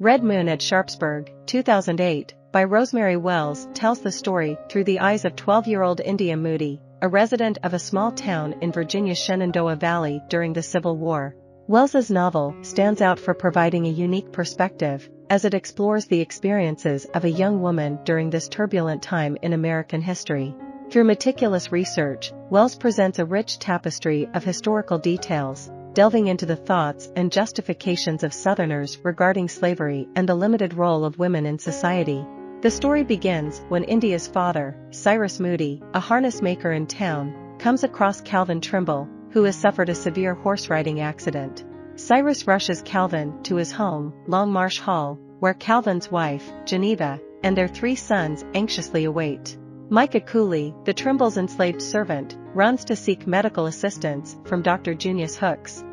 Red Moon at Sharpsburg, 2008, by Rosemary Wells tells the story through the eyes of 12-year-old India Moody, a resident of a small town in Virginia's Shenandoah Valley during the Civil War. Wells's novel stands out for providing a unique perspective, as it explores the experiences of a young woman during this turbulent time in American history. Through meticulous research, Wells presents a rich tapestry of historical details, delving into the thoughts and justifications of Southerners regarding slavery and the limited role of women in society. The story begins when India's father, Cyrus Moody, a harness maker in town, comes across Calvin Trimble, who has suffered a severe horse riding accident. Cyrus rushes Calvin to his home, Long Marsh Hall, where Calvin's wife, Geneva, and their 3 sons anxiously await. Micah Cooley, the Trimble's enslaved servant, runs to seek medical assistance from Dr. Junius Hooks.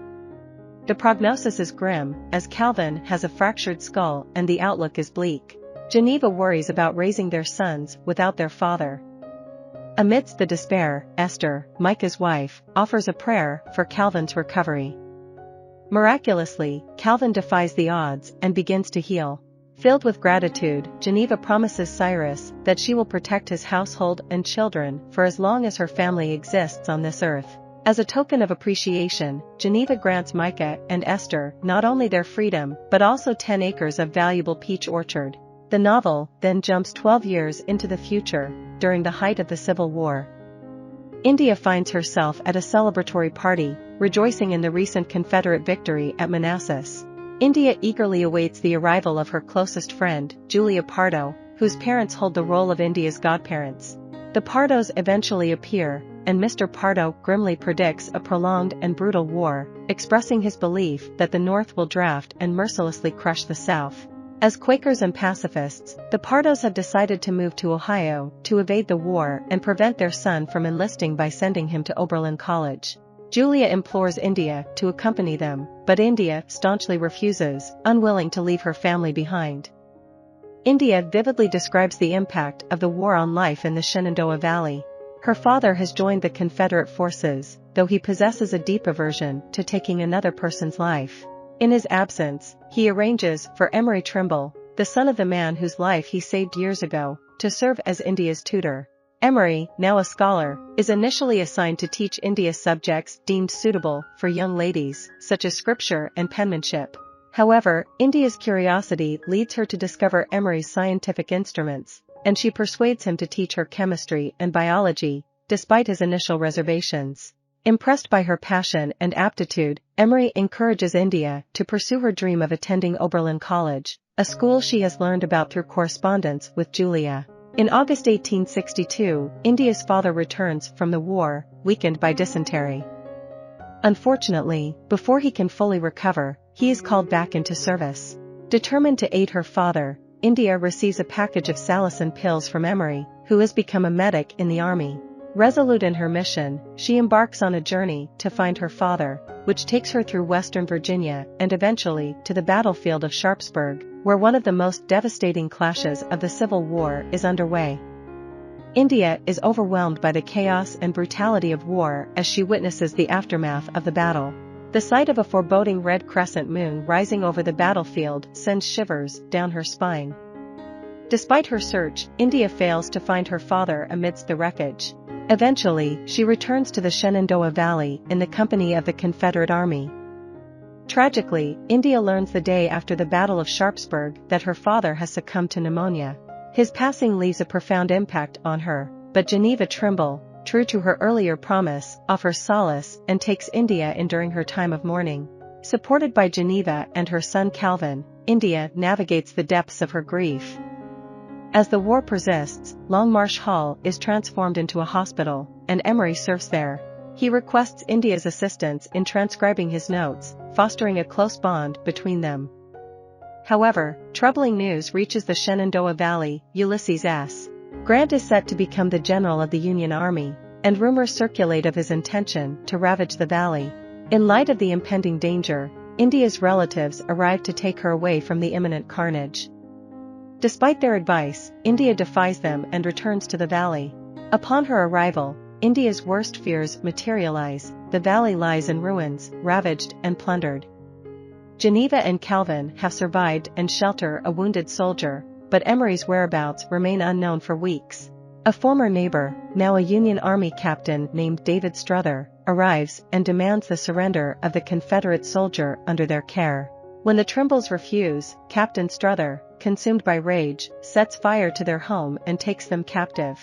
The prognosis is grim, as Calvin has a fractured skull and the outlook is bleak. Geneva worries about raising their sons without their father. Amidst the despair, Esther, Micah's wife, offers a prayer for Calvin's recovery. Miraculously, Calvin defies the odds and begins to heal. Filled with gratitude, Geneva promises Cyrus that she will protect his household and children for as long as her family exists on this earth. As a token of appreciation, Geneva grants Micah and Esther not only their freedom but also 10 acres of valuable peach orchard. The novel then jumps 12 years into the future, during the height of the Civil War. India finds herself at a celebratory party, rejoicing in the recent Confederate victory at Manassas. India eagerly awaits the arrival of her closest friend, Julia Pardo, whose parents hold the role of India's godparents. The Pardos eventually appear, and Mr. Pardo grimly predicts a prolonged and brutal war, expressing his belief that the North will draft and mercilessly crush the South. As Quakers and pacifists, the Pardos have decided to move to Ohio to evade the war and prevent their son from enlisting by sending him to Oberlin College. Julia implores India to accompany them, but India staunchly refuses, unwilling to leave her family behind. India vividly describes the impact of the war on life in the Shenandoah Valley. Her father has joined the Confederate forces, though he possesses a deep aversion to taking another person's life. In his absence, he arranges for Emery Trimble, the son of the man whose life he saved years ago, to serve as India's tutor. Emery, now a scholar, is initially assigned to teach India subjects deemed suitable for young ladies, such as scripture and penmanship. However, India's curiosity leads her to discover Emery's scientific instruments, and she persuades him to teach her chemistry and biology, despite his initial reservations. Impressed by her passion and aptitude, Emery encourages India to pursue her dream of attending Oberlin College, a school she has learned about through correspondence with Julia. In August 1862, India's father returns from the war, weakened by dysentery. Unfortunately, before he can fully recover, he is called back into service. Determined to aid her father, India receives a package of salicin pills from Emery, who has become a medic in the army. Resolute in her mission, she embarks on a journey to find her father, which takes her through western Virginia and eventually to the battlefield of Sharpsburg, where one of the most devastating clashes of the Civil War is underway. India is overwhelmed by the chaos and brutality of war as she witnesses the aftermath of the battle. The sight of a foreboding red crescent moon rising over the battlefield sends shivers down her spine. Despite her search, India fails to find her father amidst the wreckage. Eventually, she returns to the Shenandoah Valley in the company of the Confederate Army. Tragically, India learns the day after the Battle of Sharpsburg that her father has succumbed to pneumonia. His passing leaves a profound impact on her, but Geneva Trimble, true to her earlier promise, offers solace and takes India in during her time of mourning. Supported by Geneva and her son Calvin, India navigates the depths of her grief. As the war persists, Long Marsh Hall is transformed into a hospital, and Emery serves there. He requests India's assistance in transcribing his notes, fostering a close bond between them. However, troubling news reaches the Shenandoah Valley. Ulysses S. Grant is set to become the general of the Union Army, and rumors circulate of his intention to ravage the valley. In light of the impending danger, India's relatives arrive to take her away from the imminent carnage. Despite their advice, India defies them and returns to the valley. Upon her arrival, India's worst fears materialize. The valley lies in ruins, ravaged and plundered. Geneva and Calvin have survived and shelter a wounded soldier, but Emery's whereabouts remain unknown for weeks. A former neighbor, now a Union Army captain named David Strother, arrives and demands the surrender of the Confederate soldier under their care. When the Trimbles refuse, Captain Strother, consumed by rage, sets fire to their home and takes them captive.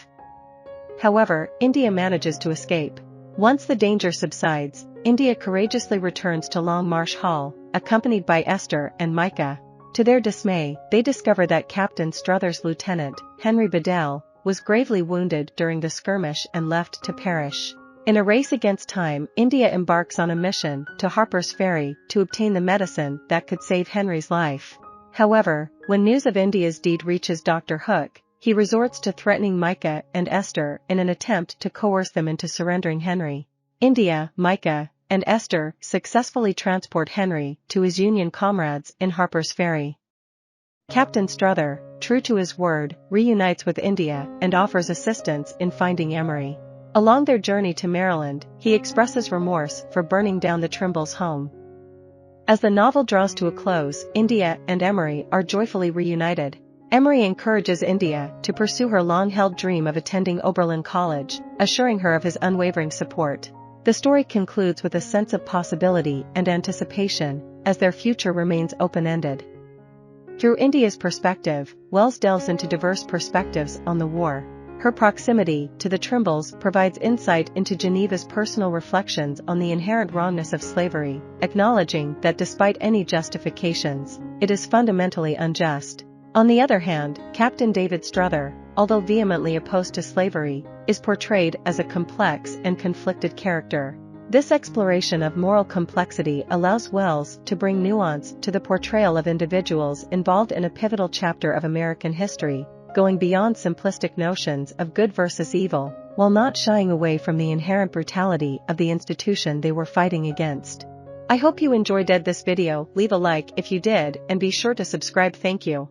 However, India manages to escape. Once the danger subsides, India courageously returns to Long Marsh Hall, accompanied by Esther and Micah. To their dismay, they discover that Captain Strother's lieutenant, Henry Bedell, was gravely wounded during the skirmish and left to perish. In a race against time, India embarks on a mission to Harper's Ferry to obtain the medicine that could save Henry's life. However, when news of India's deed reaches Dr. Hook, he resorts to threatening Micah and Esther in an attempt to coerce them into surrendering Henry. India, Micah, and Esther successfully transport Henry to his Union comrades in Harper's Ferry. Captain Strother, true to his word, reunites with India and offers assistance in finding Emery. Along their journey to Maryland, he expresses remorse for burning down the Trimbles' home. As the novel draws to a close, India and Emery are joyfully reunited. Emery encourages India to pursue her long-held dream of attending Oberlin College, assuring her of his unwavering support. The story concludes with a sense of possibility and anticipation, as their future remains open-ended. Through India's perspective, Wells delves into diverse perspectives on the war. Her proximity to the Trimbles provides insight into Geneva's personal reflections on the inherent wrongness of slavery, acknowledging that despite any justifications, it is fundamentally unjust. On the other hand, Captain David Strother, although vehemently opposed to slavery, is portrayed as a complex and conflicted character. This exploration of moral complexity allows Wells to bring nuance to the portrayal of individuals involved in a pivotal chapter of American history, going beyond simplistic notions of good versus evil, while not shying away from the inherent brutality of the institution they were fighting against. I hope you enjoyed this video. Leave a like if you did and be sure to subscribe. Thank you.